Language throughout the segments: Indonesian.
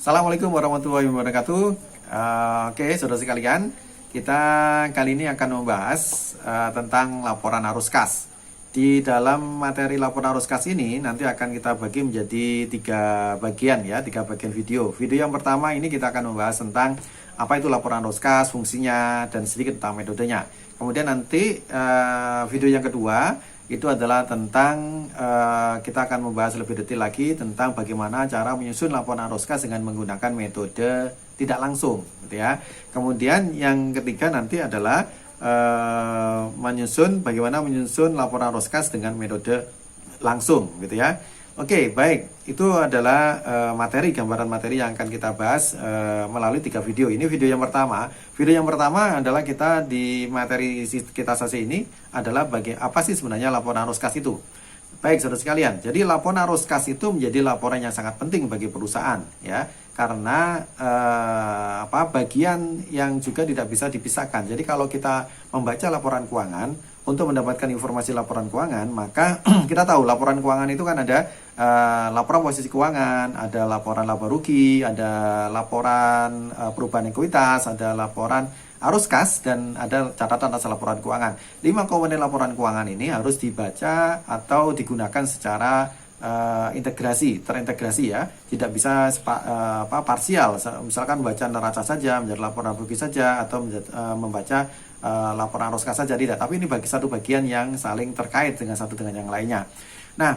Assalamualaikum warahmatullahi wabarakatuh. Oke, saudara sekalian, kita kali ini akan membahas tentang laporan arus kas. Di dalam materi laporan arus kas ini nanti akan kita bagi menjadi tiga bagian ya, tiga bagian video. Video yang pertama ini kita akan membahas tentang apa itu laporan arus kas, fungsinya, dan sedikit tentang metodenya. Kemudian nanti video yang kedua itu adalah tentang kita akan membahas lebih detail lagi tentang bagaimana cara menyusun laporan arus kas dengan menggunakan metode tidak langsung, gitu ya. Kemudian yang ketiga nanti adalah bagaimana menyusun laporan arus kas dengan metode langsung, gitu ya. Oke, baik, itu adalah gambaran materi yang akan kita bahas melalui tiga video. Ini video yang pertama. Video yang pertama adalah kita di materi kita sesi ini adalah apa sih sebenarnya laporan arus kas itu. Baik, saudara sekalian. Jadi laporan arus kas itu menjadi laporan yang sangat penting bagi perusahaan, ya, karena bagian yang juga tidak bisa dipisahkan. Jadi kalau kita membaca laporan keuangan, untuk mendapatkan informasi laporan keuangan, maka kita tahu laporan keuangan itu kan ada laporan posisi keuangan, ada laporan laba rugi, ada laporan perubahan ekuitas, ada laporan arus kas, dan ada catatan atas laporan keuangan. 5 komponen laporan keuangan ini harus dibaca atau digunakan secara terintegrasi ya, tidak bisa parsial. Misalkan membaca neraca saja, menjadi laporan rugi saja, atau membaca laporan arus kas saja, tidak. Tapi ini satu bagian yang saling terkait dengan satu dengan yang lainnya. Nah,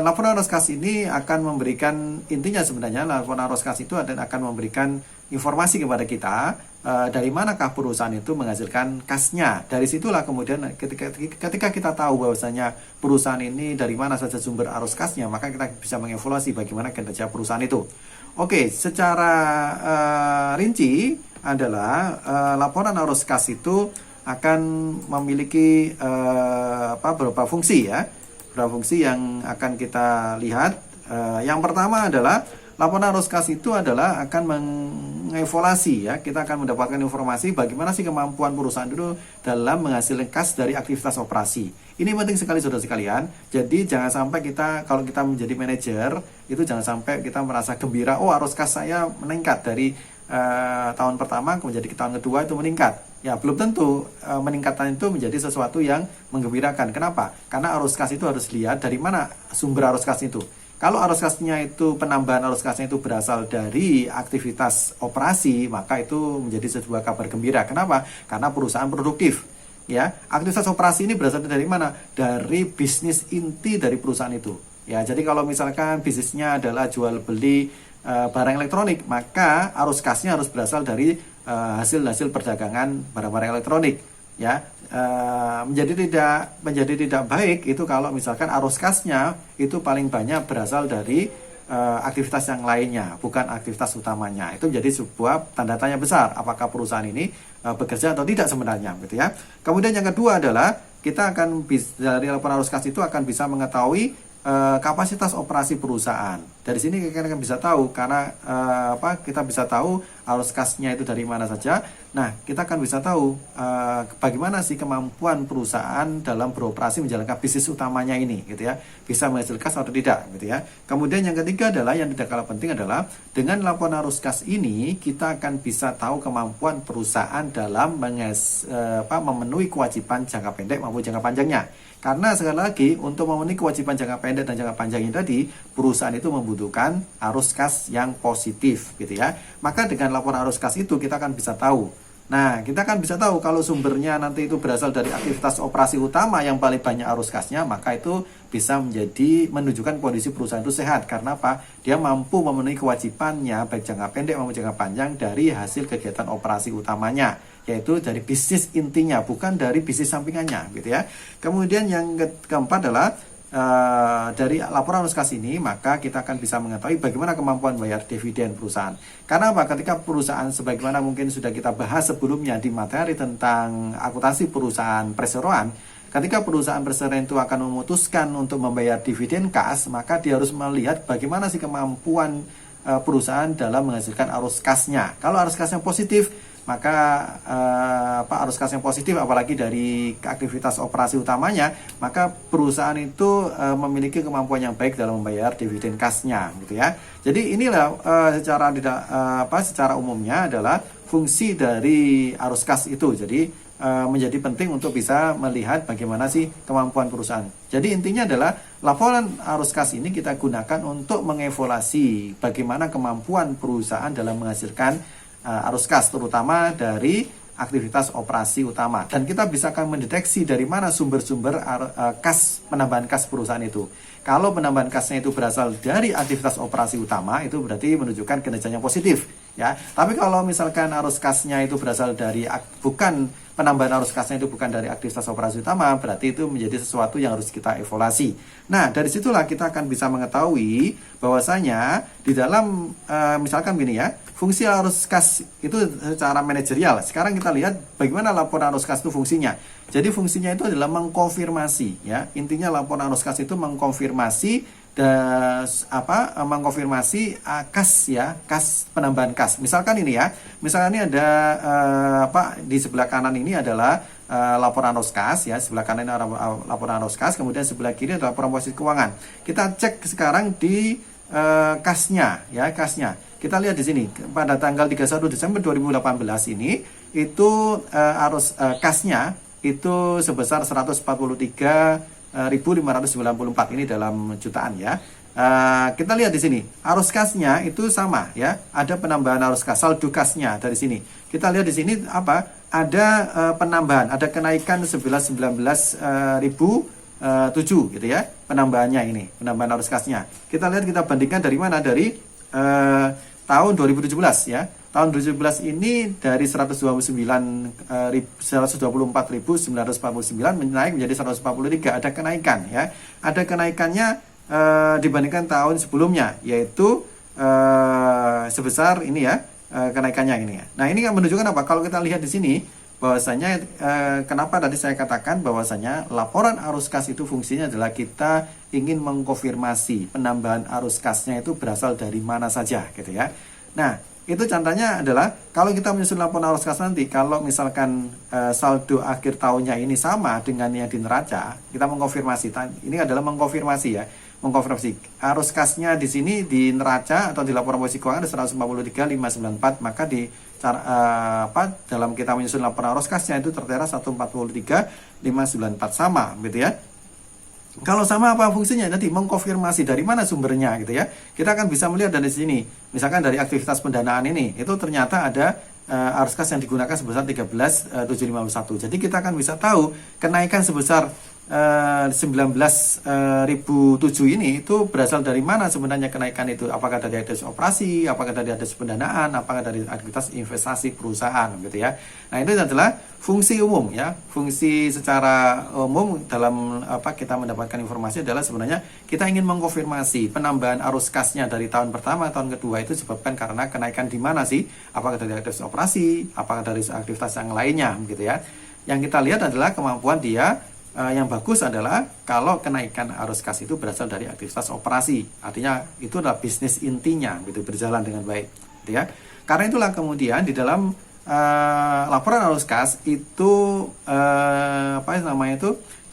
laporan arus kas ini akan memberikan, intinya sebenarnya laporan arus kas itu akan memberikan informasi kepada kita dari manakah perusahaan itu menghasilkan kasnya. Dari situlah kemudian ketika kita tahu bahwasanya perusahaan ini dari mana saja sumber arus kasnya, maka kita bisa mengevaluasi bagaimana kinerja perusahaan itu. Oke, secara rinci adalah laporan arus kas itu akan memiliki beberapa fungsi ya. Beberapa fungsi yang akan kita lihat. Yang pertama adalah laporan arus kas itu adalah akan mengevaluasi ya. Kita akan mendapatkan informasi bagaimana sih kemampuan perusahaan itu dalam menghasilkan kas dari aktivitas operasi. Ini penting sekali saudara sekalian. Jadi jangan sampai kalau kita menjadi manajer itu jangan sampai kita merasa gembira, oh arus kas saya meningkat dari tahun pertama menjadi tahun kedua itu meningkat. Ya, belum tentu meningkatan itu menjadi sesuatu yang menggembirakan. Kenapa? Karena arus kas itu harus lihat dari mana sumber arus kas itu. Kalau arus kasnya itu, penambahan arus kasnya itu berasal dari aktivitas operasi, maka itu menjadi sebuah kabar gembira. Kenapa? Karena perusahaan produktif. Ya, aktivitas operasi ini berasal dari mana? Dari bisnis inti dari perusahaan itu. Ya, jadi kalau misalkan bisnisnya adalah jual beli barang elektronik, maka arus kasnya harus berasal dari hasil perdagangan barang-barang elektronik. Ya, menjadi tidak baik itu kalau misalkan arus kasnya itu paling banyak berasal dari aktivitas yang lainnya, bukan aktivitas utamanya. Itu menjadi sebuah tanda tanya besar apakah perusahaan ini bekerja atau tidak sebenarnya, gitu ya. Kemudian yang kedua adalah kita akan dari laporan arus kas itu akan bisa mengetahui kapasitas operasi perusahaan. Dari sini kita akan bisa tahu karena kita bisa tahu arus kasnya itu dari mana saja. Nah, kita akan bisa tahu bagaimana sih kemampuan perusahaan dalam beroperasi menjalankan bisnis utamanya ini, gitu ya. Bisa menghasilkan kas atau tidak, gitu ya. Kemudian yang ketiga adalah yang tidak kalah penting adalah dengan laporan arus kas ini kita akan bisa tahu kemampuan perusahaan dalam memenuhi kewajiban jangka pendek maupun jangka panjangnya. Karena sekali lagi untuk memenuhi kewajiban jangka pendek dan jangka panjangnya tadi, perusahaan itu membutuhkan arus kas yang positif, gitu ya. Maka dengan laporan arus kas itu kita akan bisa tahu. Nah, kita akan bisa tahu kalau sumbernya nanti itu berasal dari aktivitas operasi utama yang paling banyak arus kasnya, maka itu bisa menunjukkan kondisi perusahaan itu sehat. Karena apa? Dia mampu memenuhi kewajibannya baik jangka pendek maupun jangka panjang dari hasil kegiatan operasi utamanya, yaitu dari bisnis intinya, bukan dari bisnis sampingannya, gitu ya. Kemudian yang keempat adalah dari laporan arus kas ini, maka kita akan bisa mengetahui bagaimana kemampuan bayar dividen perusahaan. Karena apa? Ketika perusahaan, sebagaimana mungkin sudah kita bahas sebelumnya di materi tentang akuntansi perusahaan perseroan, ketika perusahaan perseroan itu akan memutuskan untuk membayar dividen kas, maka dia harus melihat bagaimana sih kemampuan perusahaan dalam menghasilkan arus kasnya. Kalau arus kasnya positif, maka arus kas yang positif apalagi dari aktivitas operasi utamanya, maka perusahaan itu memiliki kemampuan yang baik dalam membayar dividen kasnya gitu ya. Jadi inilah secara umumnya adalah fungsi dari arus kas itu. Jadi menjadi penting untuk bisa melihat bagaimana sih kemampuan perusahaan. Jadi intinya adalah laporan arus kas ini kita gunakan untuk mengevaluasi bagaimana kemampuan perusahaan dalam menghasilkan arus kas, terutama dari aktivitas operasi utama. Dan kita bisa akan mendeteksi dari mana sumber-sumber penambahan kas perusahaan itu. Kalau penambahan kasnya itu berasal dari aktivitas operasi utama, itu berarti menunjukkan kinerjanya positif, ya. Tapi kalau misalkan arus kasnya itu berasal dari penambahan arus kasnya itu bukan dari aktivitas operasi utama, berarti itu menjadi sesuatu yang harus kita evaluasi. Nah, dari situlah kita akan bisa mengetahui bahwasanya di dalam misalkan gini ya, fungsi arus kas itu secara manajerial. Sekarang kita lihat bagaimana laporan arus kas itu fungsinya. Jadi fungsinya itu adalah mengkonfirmasi, ya. Intinya laporan arus kas itu mengkonfirmasi kas penambahan kas. Misalkan ini ya, misalkan ini ada di sebelah kanan ini adalah laporan arus kas ya, sebelah kanan ini laporan arus kas, kemudian sebelah kiri adalah laporan posisi keuangan. Kita cek sekarang di kasnya ya, kasnya. Kita lihat di sini pada tanggal 31 Desember 2018 ini itu arus kasnya itu sebesar 143.594 ini dalam jutaan ya. Kita lihat di sini arus kasnya itu sama ya, ada penambahan arus kas, saldo kasnya dari sini. Kita lihat di sini ada penambahan, ada kenaikan 11.019.007 gitu ya, penambahannya ini, penambahan arus kasnya. Kita lihat, kita bandingkan dari mana, dari tahun 2017 ya. Tahun 2017 ini dari 124.949 naik menjadi 143, ada kenaikan ya. Ada kenaikannya dibandingkan tahun sebelumnya, yaitu sebesar ini ya, kenaikannya ini ya. Nah, ini kan menunjukkan apa? Kalau kita lihat di sini bahwasanya kenapa tadi saya katakan bahwasanya laporan arus kas itu fungsinya adalah kita ingin mengkonfirmasi penambahan arus kasnya itu berasal dari mana saja gitu ya. Nah, itu contohnya adalah kalau kita menyusun laporan arus kas nanti, kalau misalkan saldo akhir tahunnya ini sama dengan yang di neraca, kita mengkonfirmasi. Ini adalah mengkonfirmasi ya, mengkonfirmasi arus kasnya di sini di neraca atau di laporan posisi keuangan ada 143.594, maka di dalam kita menyusun laporan arus kasnya itu tertera 143.594 sama gitu ya. Kalau sama apa fungsinya? Nanti mengkonfirmasi dari mana sumbernya gitu ya. Kita akan bisa melihat dari sini. Misalkan dari aktivitas pendanaan ini, itu ternyata ada arus kas yang digunakan sebesar 13.751. Jadi kita akan bisa tahu kenaikan sebesar 19.007 ini itu berasal dari mana sebenarnya kenaikan itu. Apakah dari aktivitas operasi, apakah dari aktivitas pendanaan, apakah dari aktivitas investasi perusahaan gitu ya. Nah, itu adalah fungsi umum ya. Fungsi secara umum dalam kita mendapatkan informasi adalah sebenarnya kita ingin mengkonfirmasi penambahan arus kasnya dari tahun pertama tahun kedua itu disebabkan karena kenaikan di mana sih? Apakah dari aktivitas operasi, apakah dari aktivitas yang lainnya gitu ya. Yang kita lihat adalah kemampuan dia. Yang bagus adalah kalau kenaikan arus kas itu berasal dari aktivitas operasi, artinya itu adalah bisnis intinya gitu, berjalan dengan baik gitu ya. Karena itulah kemudian di dalam laporan arus kas itu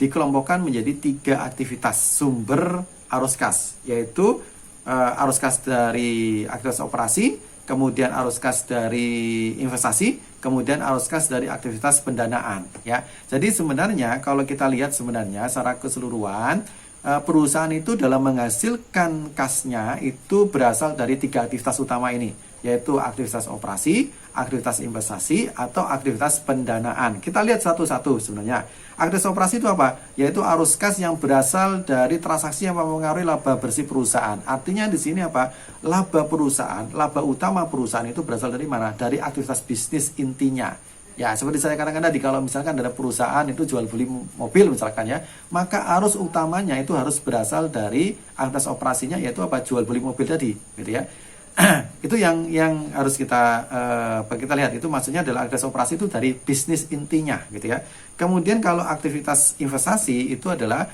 dikelompokkan menjadi 3 aktivitas sumber arus kas, yaitu arus kas dari aktivitas operasi, kemudian arus kas dari investasi, kemudian arus kas dari aktivitas pendanaan ya. Jadi sebenarnya kalau kita lihat sebenarnya secara keseluruhan perusahaan itu dalam menghasilkan kasnya itu berasal dari 3 aktivitas utama ini, yaitu aktivitas operasi, aktivitas investasi, atau aktivitas pendanaan. Kita lihat satu-satu sebenarnya. Aktivitas operasi itu apa? Yaitu arus kas yang berasal dari transaksi yang mempengaruhi laba bersih perusahaan. Artinya di sini apa? Laba perusahaan, laba utama perusahaan itu berasal dari mana? Dari aktivitas bisnis intinya. Ya, seperti saya katakan tadi, kalau misalkan ada perusahaan itu jual beli mobil misalkan ya, maka arus utamanya itu harus berasal dari aktivitas operasinya, yaitu apa? Jual beli mobil tadi, gitu ya. Itu yang harus kita lihat, itu maksudnya adalah aktivitas operasi itu dari bisnis intinya gitu ya. Kemudian kalau aktivitas investasi itu adalah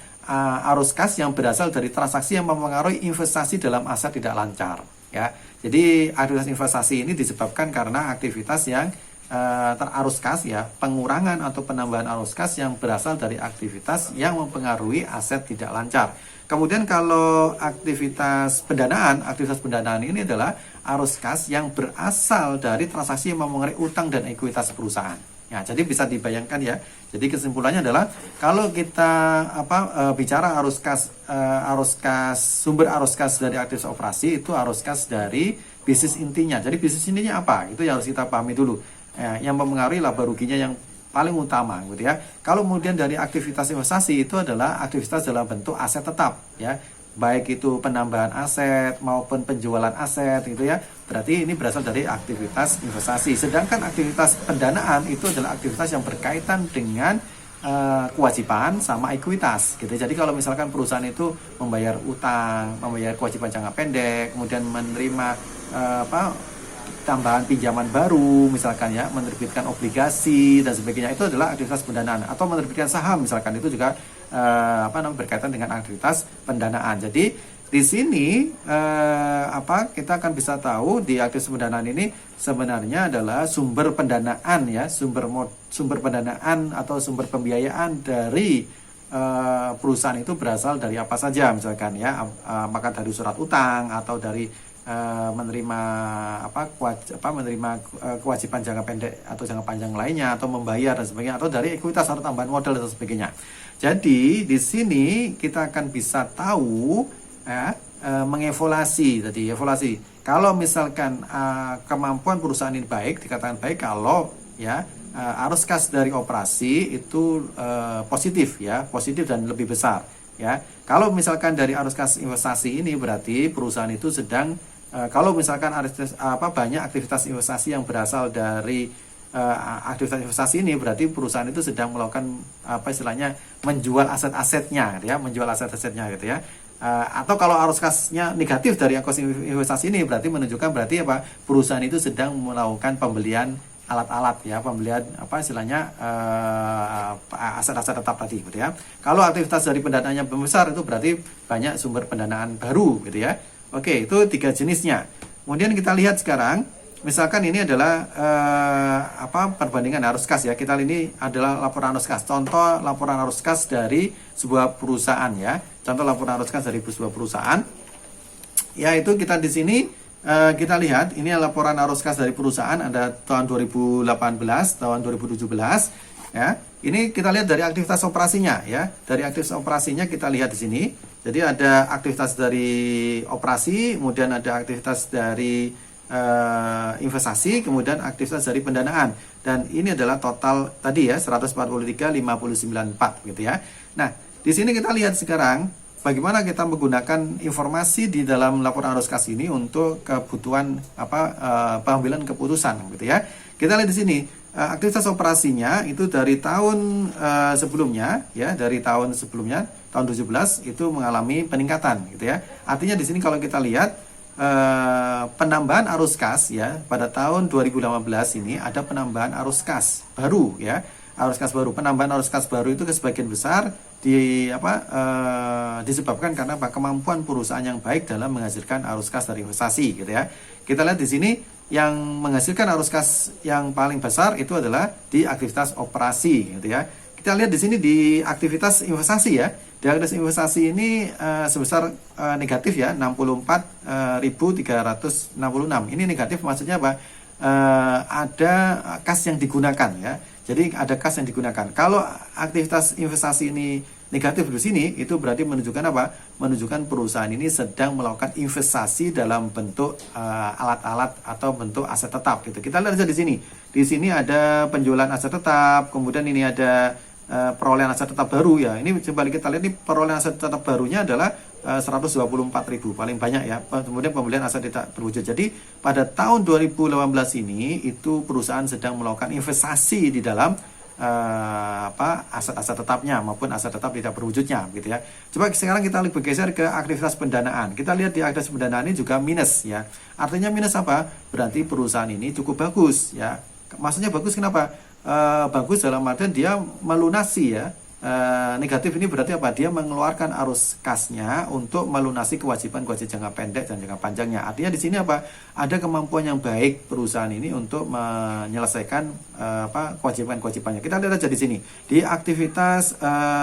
arus kas yang berasal dari transaksi yang mempengaruhi investasi dalam aset tidak lancar ya. Jadi aktivitas investasi ini disebabkan karena aktivitas yang terarus kas ya, pengurangan atau penambahan arus kas yang berasal dari aktivitas yang mempengaruhi aset tidak lancar. Kemudian kalau aktivitas pendanaan ini adalah arus kas yang berasal dari transaksi yang mempengaruhi utang dan ekuitas perusahaan. Ya, jadi bisa dibayangkan ya. Jadi kesimpulannya adalah kalau kita bicara sumber arus kas dari aktivitas operasi itu arus kas dari bisnis intinya. Jadi bisnis intinya apa? Itu yang harus kita pahami dulu. Yang mempengaruhi laba ruginya yang paling utama gitu ya. Kalau kemudian dari aktivitas investasi itu adalah aktivitas dalam bentuk aset tetap ya. Baik itu penambahan aset maupun penjualan aset gitu ya. Berarti ini berasal dari aktivitas investasi. Sedangkan aktivitas pendanaan itu adalah aktivitas yang berkaitan dengan kewajiban sama ekuitas gitu. Jadi kalau misalkan perusahaan itu membayar utang, membayar kewajiban jangka pendek, kemudian menerima tambahan pinjaman baru misalkan ya, menerbitkan obligasi dan sebagainya, itu adalah aktivitas pendanaan. Atau menerbitkan saham misalkan, itu juga berkaitan dengan aktivitas pendanaan. Jadi di sini kita akan bisa tahu di aktivitas pendanaan ini sebenarnya adalah sumber pendanaan ya, sumber pendanaan atau sumber pembiayaan dari perusahaan itu berasal dari apa saja misalkan ya, apakah dari surat utang atau dari menerima kewajiban jangka pendek atau jangka panjang lainnya, atau membayar dan sebagainya, atau dari ekuitas atau tambahan modal dan sebagainya. Jadi di sini kita akan bisa tahu mengevaluasi tadi, evaluasi. Kalau misalkan kemampuan perusahaan ini baik, dikatakan baik kalau ya arus kas dari operasi itu positif dan lebih besar ya. Kalau misalkan dari arus kas investasi ini berarti perusahaan itu sedang kalau misalkan banyak aktivitas investasi yang berasal dari aktivitas investasi ini, berarti perusahaan itu sedang melakukan menjual aset-asetnya gitu ya, gitu ya. Atau kalau arus kasnya negatif dari investasi ini berarti menunjukkan perusahaan itu sedang melakukan pembelian alat-alat ya, pembelian aset-aset tetap tadi gitu ya. Kalau aktivitas dari pendanaannya besar itu berarti banyak sumber pendanaan baru gitu ya. Oke, itu 3 jenisnya. Kemudian kita lihat sekarang, misalkan ini adalah perbandingan arus kas ya. Kita ini adalah laporan arus kas. Contoh laporan arus kas dari sebuah perusahaan ya. Contoh laporan arus kas dari sebuah perusahaan. Yaitu kita di sini kita lihat ini laporan arus kas dari perusahaan ada tahun 2018, tahun 2017 ya. Ini kita lihat dari aktivitas operasinya ya. Dari aktivitas operasinya kita lihat di sini. Jadi ada aktivitas dari operasi, kemudian ada aktivitas dari investasi, kemudian aktivitas dari pendanaan. Dan ini adalah total tadi ya 143,594 gitu ya. Nah, di sini kita lihat sekarang bagaimana kita menggunakan informasi di dalam laporan arus kas ini untuk kebutuhan pengambilan keputusan gitu ya. Kita lihat di sini aktivitas operasinya itu dari tahun sebelumnya ya, tahun 17 itu mengalami peningkatan gitu ya. Artinya di sini kalau kita lihat penambahan arus kas ya, pada tahun 2018 ini ada penambahan arus kas baru ya. Arus kas baru, penambahan arus kas baru itu sebagian besar disebabkan karena kemampuan perusahaan yang baik dalam menghasilkan arus kas dari investasi gitu ya. Kita lihat di sini yang menghasilkan arus kas yang paling besar itu adalah di aktivitas operasi gitu ya. Kita lihat di sini di aktivitas investasi ya. Di aktivitas investasi ini sebesar negatif ya, 64.366. Ini negatif maksudnya apa? Ada kas yang digunakan ya. Jadi ada kas yang digunakan. Kalau aktivitas investasi ini negatif di sini, itu berarti menunjukkan apa? Menunjukkan perusahaan ini sedang melakukan investasi dalam bentuk alat-alat atau bentuk aset tetap gitu. Kita lihat aja di sini. Di sini ada penjualan aset tetap, kemudian ini ada perolehan aset tetap baru ya. Ini coba kita lihat, ini perolehan aset tetap barunya adalah 124.000 paling banyak ya. Kemudian pembelian aset tidak berwujud. Jadi pada tahun 2018 ini itu perusahaan sedang melakukan investasi di dalam aset-aset tetapnya maupun aset tetap tidak berwujudnya gitu ya. Coba sekarang kita bergeser ke aktivitas pendanaan. Kita lihat di aktivitas pendanaan ini juga minus ya. Artinya minus apa? Berarti perusahaan ini cukup bagus ya. Maksudnya bagus kenapa? Bagus dalam artian dia melunasi ya negatif ini berarti apa? Dia mengeluarkan arus kasnya untuk melunasi kewajiban-kewajiban jangka pendek dan jangka panjangnya. Artinya di sini apa? Ada kemampuan yang baik perusahaan ini untuk menyelesaikan kewajiban-kewajibannya. Kita lihat aja di sini di aktivitas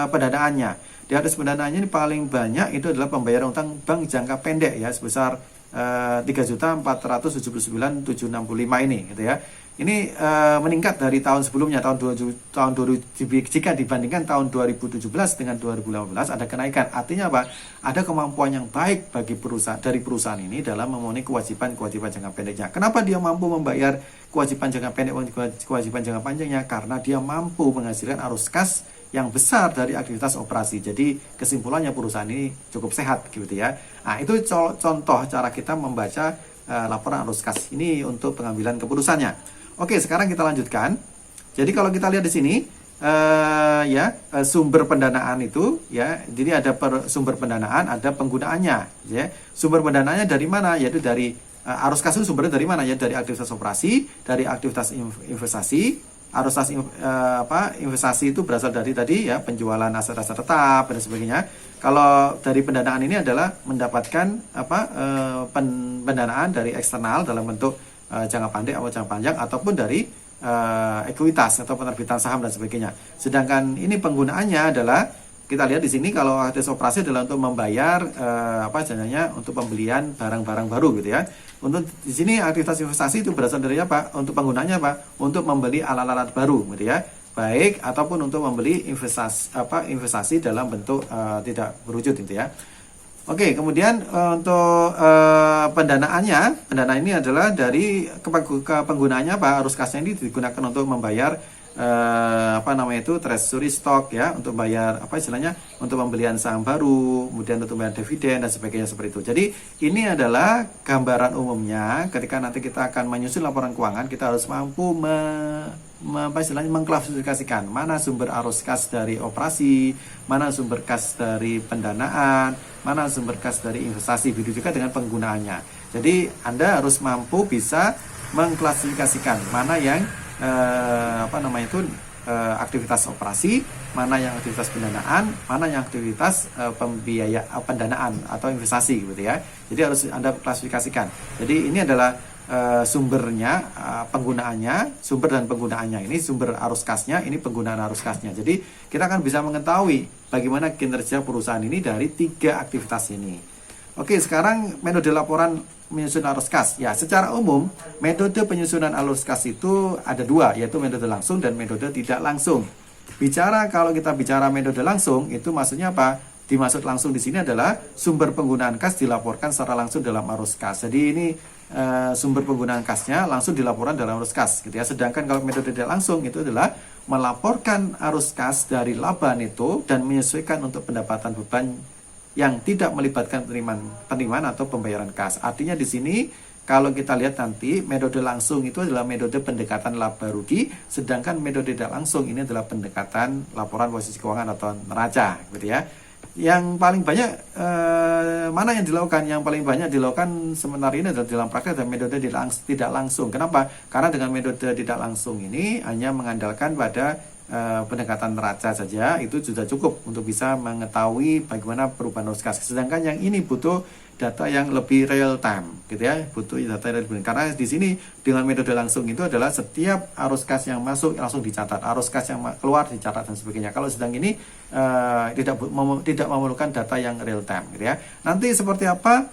pendanaannya. Di aktivitas pendanaannya ini paling banyak itu adalah pembayaran utang bank jangka pendek ya sebesar 3.479.765 ini gitu ya. Ini meningkat dari tahun sebelumnya tahun 2000 jika dibandingkan tahun 2017 dengan 2018 ada kenaikan. Artinya apa? Ada kemampuan yang baik bagi dari perusahaan ini dalam memenuhi kewajiban-kewajiban jangka pendeknya. Kenapa dia mampu membayar kewajiban jangka pendek dan kewajiban jangka panjangnya? Karena dia mampu menghasilkan arus kas yang besar dari aktivitas operasi. Jadi kesimpulannya perusahaan ini cukup sehat gitu ya. Nah, itu contoh cara kita membaca laporan arus kas ini untuk pengambilan keputusannya. Oke, sekarang kita lanjutkan. Jadi kalau kita lihat di sini sumber pendanaan itu ya, jadi ada sumber pendanaan, ada penggunaannya ya. Sumber pendanaannya dari mana? Yaitu dari arus kas itu sumbernya dari mana ya? Dari aktivitas operasi, dari aktivitas investasi. Arus kas investasi itu berasal dari tadi ya, penjualan aset-aset tetap dan sebagainya. Kalau dari pendanaan ini adalah mendapatkan pendanaan dari eksternal dalam bentuk jangka pendek atau jangka panjang ataupun dari ekuitas atau penerbitan saham dan sebagainya. Sedangkan ini penggunaannya adalah kita lihat di sini kalau aktivitas operasi adalah untuk membayar untuk pembelian barang-barang baru gitu ya. Untuk di sini aktivitas investasi itu berasal dari apa? Untuk penggunaannya apa? Untuk membeli alat-alat baru gitu ya. Baik ataupun untuk membeli investasi dalam bentuk tidak berwujud gitu ya. Oke, kemudian untuk pendanaan ini adalah dari penggunaannya apa? Arus kasnya ini digunakan untuk membayar treasury stock ya, untuk bayar untuk pembelian saham baru, kemudian untuk bayar dividen dan sebagainya seperti itu. Jadi ini adalah gambaran umumnya. Ketika nanti kita akan menyusun laporan keuangan, kita harus mampu mengklasifikasikan mana sumber arus kas dari operasi, mana sumber kas dari pendanaan, mana sumber kas dari investasi, begitu juga dengan penggunaannya. Jadi Anda harus mampu bisa mengklasifikasikan mana yang aktivitas operasi, mana yang aktivitas pendanaan, mana yang aktivitas pendanaan atau investasi gitu ya. Jadi harus Anda klasifikasikan. Jadi ini adalah sumbernya, penggunaannya, sumber dan penggunaannya. Ini sumber arus kasnya, ini penggunaan arus kasnya. Jadi kita akan bisa mengetahui bagaimana kinerja perusahaan ini dari 3 aktivitas ini. Oke, sekarang metode laporan menyusun arus kas. Ya, secara umum metode penyusunan arus kas itu ada 2, yaitu metode langsung dan metode tidak langsung. Kalau kita bicara metode langsung, itu maksudnya apa? Dimaksud langsung di sini adalah sumber penggunaan kas dilaporkan secara langsung dalam arus kas. Jadi ini sumber penggunaan kasnya langsung dilaporkan dalam arus kas gitu ya. Sedangkan kalau metode tidak langsung itu adalah melaporkan arus kas dari laba neto dan menyesuaikan untuk pendapatan beban yang tidak melibatkan penerimaan atau pembayaran kas. Artinya di sini kalau kita lihat nanti metode langsung itu adalah metode pendekatan laba rugi, sedangkan metode tidak langsung ini adalah pendekatan laporan posisi keuangan atau neraca gitu ya. Yang paling banyak mana yang dilakukan? Yang paling banyak dilakukan sementara ini adalah dalam praktek dan metode tidak langsung. Kenapa? Karena dengan metode tidak langsung ini hanya mengandalkan pada pendekatan neraca saja, itu sudah cukup untuk bisa mengetahui bagaimana perubahan arus kas. Sedangkan yang ini butuh data yang lebih real time gitu ya, butuh data yang lebih, karena di sini dengan metode langsung itu adalah setiap arus kas yang masuk langsung dicatat, arus kas yang keluar dicatat dan sebagainya. Kalau sedang ini tidak memerlukan data yang real time gitu ya. Nanti seperti apa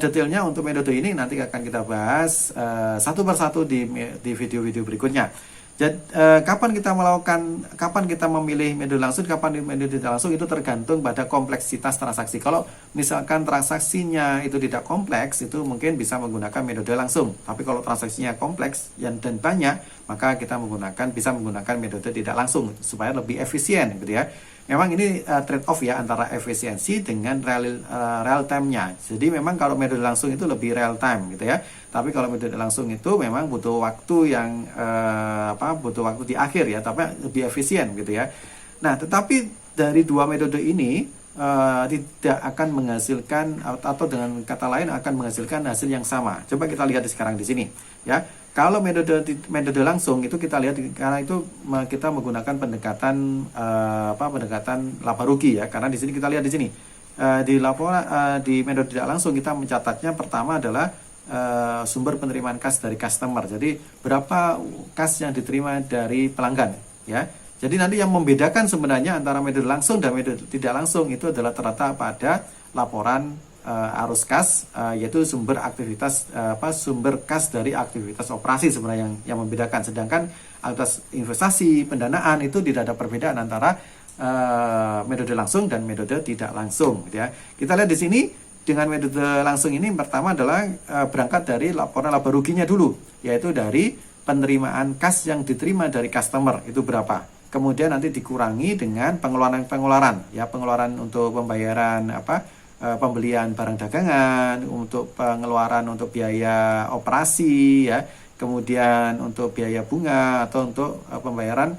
detailnya untuk metode ini nanti akan kita bahas satu persatu di video-video berikutnya. Jadi, kapan kita memilih metode langsung, kapan metode tidak langsung, itu tergantung pada kompleksitas transaksi. Kalau misalkan transaksinya itu tidak kompleks, itu mungkin bisa menggunakan metode langsung. Tapi kalau transaksinya kompleks dan banyak, maka kita bisa menggunakan metode tidak langsung supaya lebih efisien gitu ya. Memang ini trade off ya antara efisiensi dengan real time-nya. Jadi memang kalau metode langsung itu lebih real time gitu ya. Tapi kalau metode langsung itu memang butuh waktu yang butuh waktu di akhir ya, tapi lebih efisien gitu ya. Nah, tetapi dari 2 metode ini tidak akan menghasilkan, atau dengan kata lain akan menghasilkan hasil yang sama. Coba kita lihat sekarang di sini ya. Kalau metode langsung itu kita lihat, karena itu kita menggunakan pendekatan pendekatan laba rugi ya. Karena di sini kita lihat di sini di laporan di metode tidak langsung kita mencatatnya pertama adalah sumber penerimaan kas dari customer. Jadi berapa kas yang diterima dari pelanggan ya. Jadi nanti yang membedakan sebenarnya antara metode langsung dan metode tidak langsung itu adalah terletak pada laporan arus kas, yaitu sumber aktivitas sumber kas dari aktivitas operasi sebenarnya yang membedakan. Sedangkan atas investasi pendanaan itu tidak ada perbedaan antara metode langsung dan metode tidak langsung ya. Kita lihat di sini dengan metode langsung ini pertama adalah berangkat dari laporan laba ruginya dulu, yaitu dari penerimaan kas yang diterima dari customer itu berapa. Kemudian nanti dikurangi dengan pengeluaran ya, pengeluaran untuk pembayaran pembelian barang dagangan, untuk pengeluaran untuk biaya operasi ya, kemudian untuk biaya bunga atau untuk pembayaran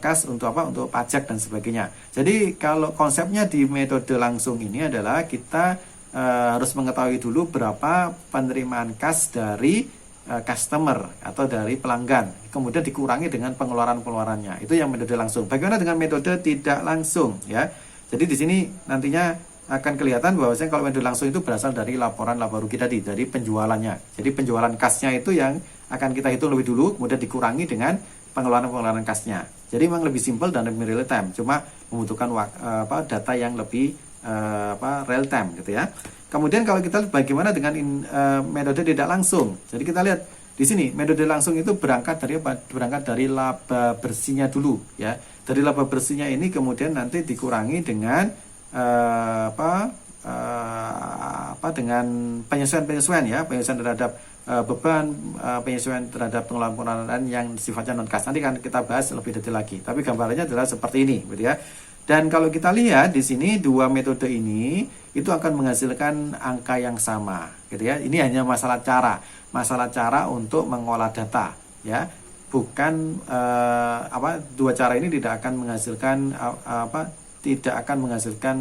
kas untuk untuk pajak dan sebagainya. Jadi kalau konsepnya di metode langsung ini adalah kita harus mengetahui dulu berapa penerimaan kas dari customer atau dari pelanggan, kemudian dikurangi dengan pengeluarannya. Itu yang metode langsung. Bagaimana dengan metode tidak langsung ya? Jadi di sini nantinya akan kelihatan bahwasanya kalau metode langsung itu berasal dari laporan laba rugi tadi, dari penjualannya. Jadi penjualan kasnya itu yang akan kita hitung lebih dulu, kemudian dikurangi dengan pengeluaran kasnya. Jadi memang lebih simpel dan lebih real time, cuma membutuhkan data yang lebih real time gitu ya. Kemudian kalau kita lihat bagaimana dengan metode tidak langsung. Jadi kita lihat di sini metode langsung itu berangkat dari laba bersihnya dulu ya. Dari laba bersihnya ini kemudian nanti dikurangi dengan dengan penyesuaian ya, penyesuaian terhadap beban, penyesuaian terhadap pengeluaran yang sifatnya non kas. Nanti kan kita bahas lebih detail lagi. Tapi gambarannya adalah seperti ini, gitu ya. Dan kalau kita lihat di sini dua metode ini itu akan menghasilkan angka yang sama, gitu ya. Ini hanya masalah cara untuk mengolah data, ya. Bukan dua cara ini tidak akan menghasilkan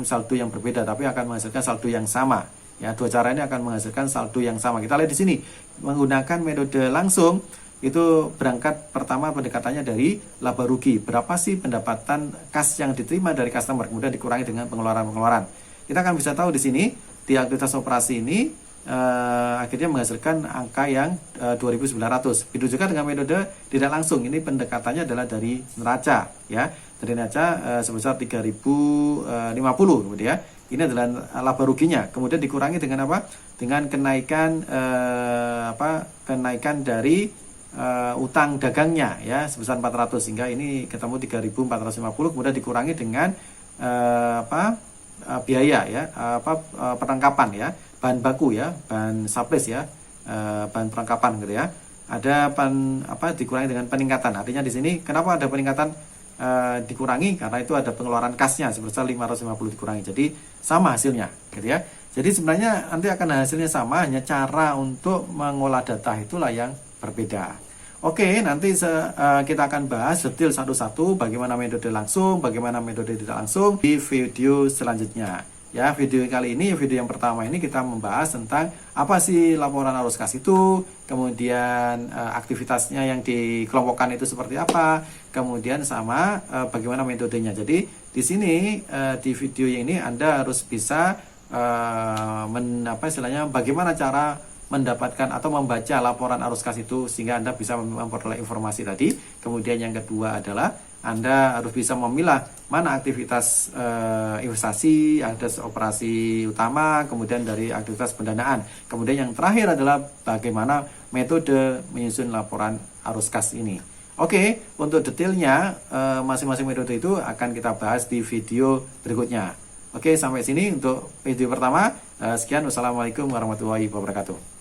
saldo yang berbeda, tapi akan menghasilkan saldo yang sama. Ya, dua cara ini akan menghasilkan saldo yang sama. Kita lihat di sini menggunakan metode langsung. Itu berangkat pertama pendekatannya dari laba rugi. Berapa sih pendapatan kas yang diterima dari customer, kemudian dikurangi dengan pengeluaran. Kita akan bisa tahu di sini di aktivitas operasi ini akhirnya menghasilkan angka yang 2.900. Begitu juga dengan metode tidak langsung. Ini pendekatannya adalah dari neraca ya. Dari neraca sebesar 3.050 gitu ya. Ini adalah laba ruginya. Kemudian dikurangi dengan apa? Dengan kenaikan kenaikan dari utang dagangnya ya sebesar 400, sehingga ini ketemu 3.450, kemudian dikurangi dengan biaya ya perlengkapan ya, bahan baku ya, bahan supplies ya, bahan perlengkapan gitu ya. Ada dikurangi dengan peningkatan. Artinya di sini kenapa ada peningkatan dikurangi? Karena itu ada pengeluaran kasnya sebesar 550 dikurangi. Jadi sama hasilnya gitu ya. Jadi sebenarnya nanti akan hasilnya sama, hanya cara untuk mengolah data itulah yang berbeda. Oke, nanti kita akan bahas detail satu-satu bagaimana metode langsung, bagaimana metode tidak langsung di video selanjutnya. Ya, video kali ini, video yang pertama ini kita membahas tentang apa sih laporan arus kas itu, kemudian aktivitasnya yang dikelompokkan itu seperti apa, kemudian sama bagaimana metodenya. Jadi di sini di video ini Anda harus bisa bagaimana cara mendapatkan atau membaca laporan arus kas itu sehingga Anda bisa memperoleh informasi tadi. Kemudian yang kedua adalah Anda harus bisa memilah mana aktivitas investasi, aktivitas operasi utama, kemudian dari aktivitas pendanaan. Kemudian yang terakhir adalah bagaimana metode menyusun laporan arus kas ini. Oke, untuk detailnya masing-masing metode itu akan kita bahas di video berikutnya. Oke, sampai sini untuk video pertama. Sekian, wassalamualaikum warahmatullahi wabarakatuh.